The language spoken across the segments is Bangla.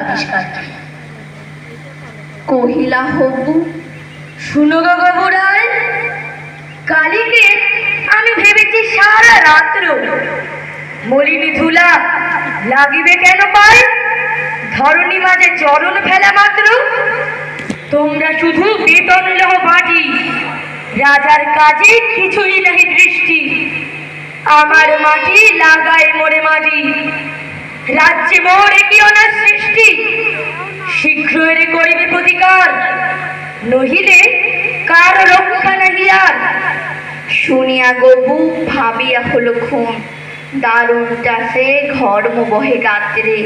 আবিষ্কার। কহিলা হবু, শুনো গো গবুরায়, কালীকে আমি ভেবেছি সারা রাত্র, মলিনী ধুলা লাগিবে কেন পায়, ধরণী মাঝে চরণ ফেলা মাত্র। তোমরা শুধু বেতন লহ বাটি, রাজার কাজে কিছুই নাহি দৃষ্টি। আমার মাটি লাগায় মোরে মাটি, রাজ্যে মোর কি অনার সৃষ্টি। শীঘ্র এর করিবে প্রতিকার, নহিলে কার রক্ষা নাহি আর। শুনিয়া গবু ভাবিয়া হলো খুন, দারুণ চাষে ঘর্ম বহে গাত্রে।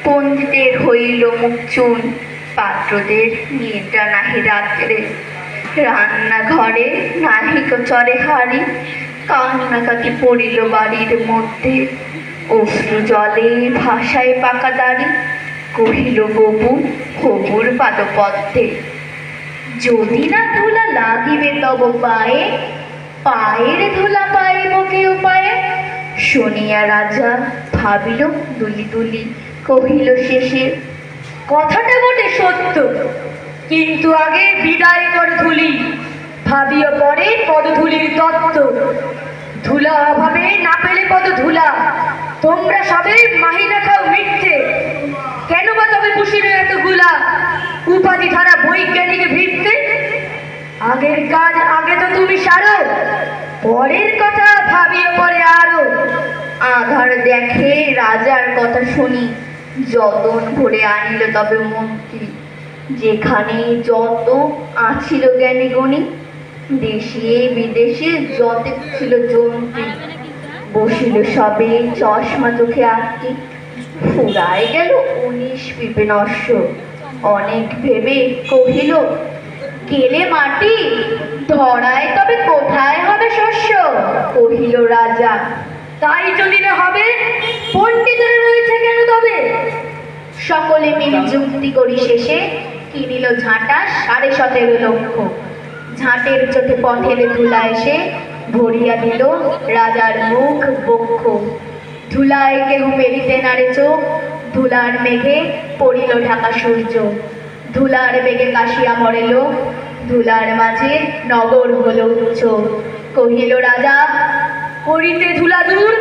পণ্ডিতের হইল মুখ চুন, পাত্রদের নিদ্রা নাহি রাত্রে। রান্নাঘরে নাহিক চরে হাড়ি, কান্নাকাটি পড়িল বাড়ির মধ্যে। অশ্রু জলে ভাষায় পাকা দাড়ি, কহিল গবু হবুর পাদপদ্মে। যদি না ধুলা লাগিবে তব পায়ে, পায়ের ধুলা পাইব কে উপায়ে। শুনিয়া রাজা ভাবিল দুলি দুলি, কহিল শেষে, কথাটা বটে সত্য, কিন্তু আগে বিদায় কর ধুলি, ভাবিও পরে পদধূলির তত্ত্ব। ধুলা অভাবে না পেলে পদ ধুলা, তোমরা সবে মাহিনা খাও মিথ্যে। কেন বা তবে পুষিল এতগুলা, উপাধি ধারা বৈজ্ঞানিক ভিত্তে। আগের কাজ আগে তো তুমি সারো, পরের কথা ভাবিও পরে আরো। আধার দেখে রাজার কথা শুনি, যতন ভরে আনিল তবে মন্ত্রী। যেখানে যত আছিল জ্ঞানী গুণী, দেশে বিদেশে যত ছিল জন্ত্রী। বসিল সবে চশমা চোখে আঁকি, ফুরায় গেল 19 পিপে নস্য। অনেক ভেবে কহিল, গেলে মাটি ধরায় তবে কোথায় হবে শস্য। কহিল রাজা, তাই যদি না হবে পণ্ডিতের রয়েছে কেন তবে। সকলে মিলে যুক্তি করি শেষে, কিনিল ঝাঁটা 17.5 লক্ষ। ঝাঁটের চোখে পথের ধুলা এসে ভরিয়া দিল রাজার মুখ বক্ষ। ধুলায় কেহ মেলিতে নারে চোখ, ধুলার মেঘে পড়িল ঢাকা সূর্য। ধুলার বেগে কাশিয়া মরে লোক, ধুলার মাঝে নগর হলো উচ্চ। কহিল রাজা, করিতে ধুলা দূর,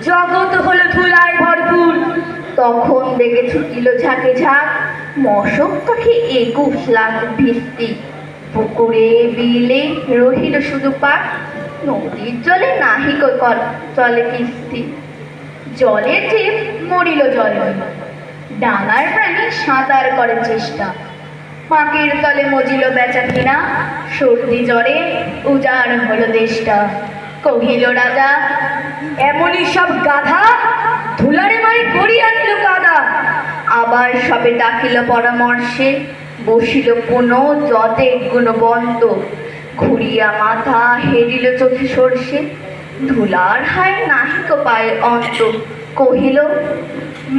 জগৎ হলো ধুলায় ভরপুর। তখন দেখে ছুটিল ঝাঁকে ঝাঁক, মশক পাখি 21 লাখ ভিত্তি। পুকুরে বিলে রহিল শুধু পাক, নদীর জলে নাহিক চলে কিস্তি। জলের জীব মরিল জলে, ডাঙার প্রাণী সাঁতার করে চেষ্টা। পাখির তলে মজিল বেচা কিনা, সর্দি জ্বরে উজাড় হলো দেশটা। কহিল রাজা, এমনই সব গাধা ধুলারে মাই করিয়া দিল কাদা। আবার সবে ডাকিল পরামর্শে, বসিল পুনঃ যতে গুণ বন্ধ। ঘুরিয়া মাথা হেরিল চোখে সরষে, ধুলার হায় নাহিক পায় অন্ত। কহিল,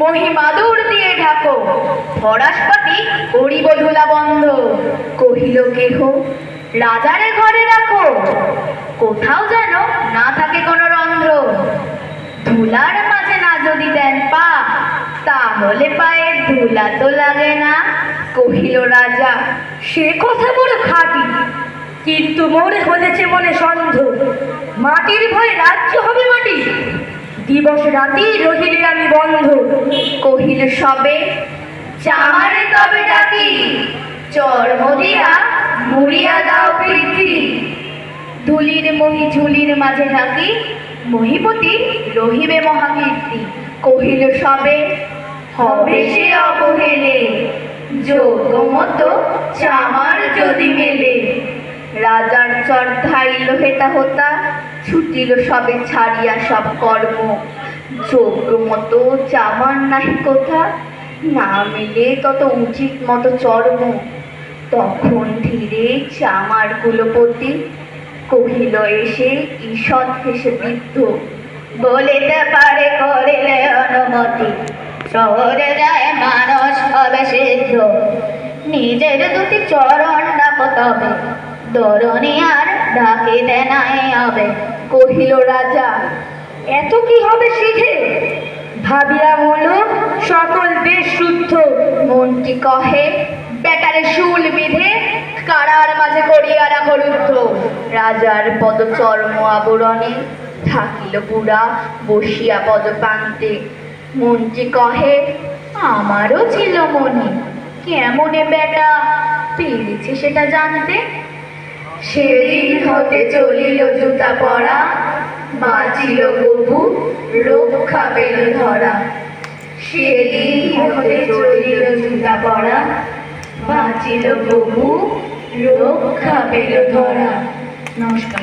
মহিমাদুর দিয়ে ঢাকো, ফরাসপাতি করিব ধুলা বন্ধ। কহিল কেহ, রাজারে ঘরে রাখো, কোথাও যেন না থাকে কোনো রন্ধ্র। ধুলার মাঝে না যদি দেন পা, তাহলে পায়ে ধুলা তো লাগে না। কহিল রাজা, সে কথা বড় খাঁটি, কিন্তু মোরে হতেছে মনে সন্দেহ। মাটির ভয়ে রাজ্য হবে মাটি, দিবস রাতি রহিলে আমি বন্ধ। কহিল সবে, চামারে তবে ডাকি, চর্ম দিয়া মুড়িয়া দাও পৃথ্বী। ধুলির মহি ঝুলির মাঝে থাকি, মহিপতি রহিবে মহাকীর্তি। কহিল সবে, হবে সে অবহেলে, যোগ্য মতো চামার যদি মেলে। রাজার চর ধাইল হেতা হোতা, ছুটিল সবে ছাড়িয়া সব কর্ম। যোগ্য মতো চামার নাহি কোথা, না মেলে তত উচিত মতো চর্ম। তখন ধীরে চামার কুলপতি, কহিল এসে ঈষৎ হেসে বৃদ্ধ, বলিতে পারে করিলে অনুমতি, শহরে যায় মানুষ হবে সিদ্ধ। নিজের দুটি চরণ ডাকো তবে, দরণী আর ডাকিতে নাই হবে। কহিল রাজা, এত কি হবে শিখে, ভাবিয়া হলো সকল দেশ শুদ্ধ। মন্ত্রী কহে বেটারে শুল বিধে কারার মাঝে করিয়া রাখো রুদ্ধ। রাজার পদ চর্ম আবরণে থাকিল বুড়া বসিয়া পদপ্রান্তে। মন্ত্রী কহে আমারও ছিল মনে কেমনে বেটা পেরেছে সেটা জানতে। সেদিন হতে চলিল জুতা পরা বাঁচিল গবু রক্ষা পেল ধরা। সেদিন হতে চলিল জুতা পরা বাঁচিল গবু রক্ষা পেল ধরা। নমস্কার।